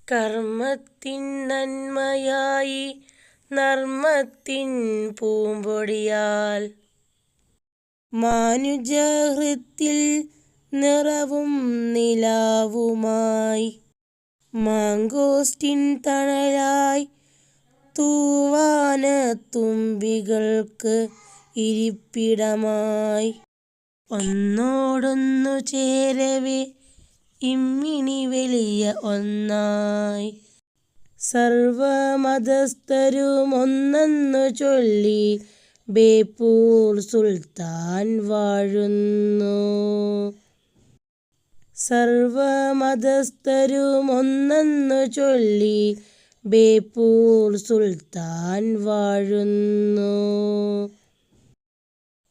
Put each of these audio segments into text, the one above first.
കർമ്മത്തിൻ നന്മയായി നർമ്മത്തിൻ പൂമ്പൊടിയാൽ മാനുജഹൃത്തിൽ നിറവും നിലാവുമായി മാങ്കോസ്റ്റിൻ തണലായി തൂവാനത്തുമ്പികൾക്ക് ഇരിപ്പിടമായി ഒന്നോടൊന്നു ചേരവേ ഇമ്മിണി വലിയ ഒന്നായി സർവമതസ്ഥരും ഒന്നെന്നു ചൊല്ലി ബേപ്പൂർ സുൽത്താൻ വാഴുന്നു. സർവമതസ്ഥരും ഒന്നെന്നു ചൊല്ലി ബേപ്പൂർ സുൽത്താൻ വാഴുന്നു.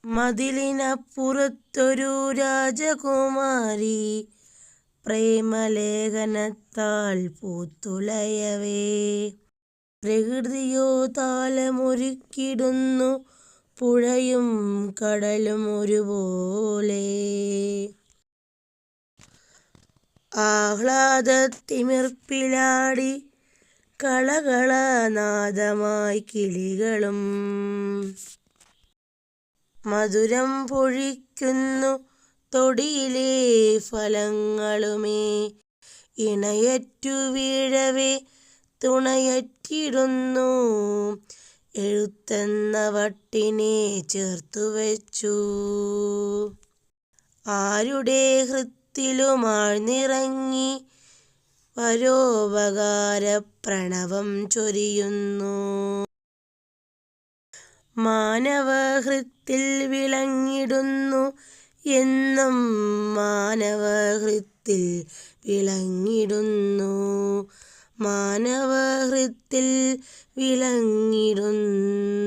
മതിലിനപ്പുറത്തൊരു രാജകുമാരി പ്രേമലേഖനത്താൽ പൂത്തുലയവേ പ്രകൃതിയോ താളമൊരുക്കിടുന്നു പുഴയും കടലും ഒരുപോലെ. ആഹ്ലാദത്തിമിർപ്പിലാടി കളകളനാദമായി കിളികളും മധുരം പൊഴിക്കുന്നു തൊടിയിലെ ഫലങ്ങളുമേ ഇണയറ്റു വീഴവേ തുണയറ്റിടുന്നു എഴുത്തെന്ന വട്ടിനെ ചേർത്തുവെച്ചു. ആരുടെ ഹൃത്തിലുമാഴ്ന്നിറങ്ങി പരോപകാര പ്രണവം ചൊരിയുന്നു. മാനവഹൃത്തിൽ വിളങ്ങിടുന്നു എന്നും മാനവഹൃത്തിൽ വിളങ്ങിടുന്നു മാനവഹൃത്തിൽ വിളങ്ങിടുന്നു.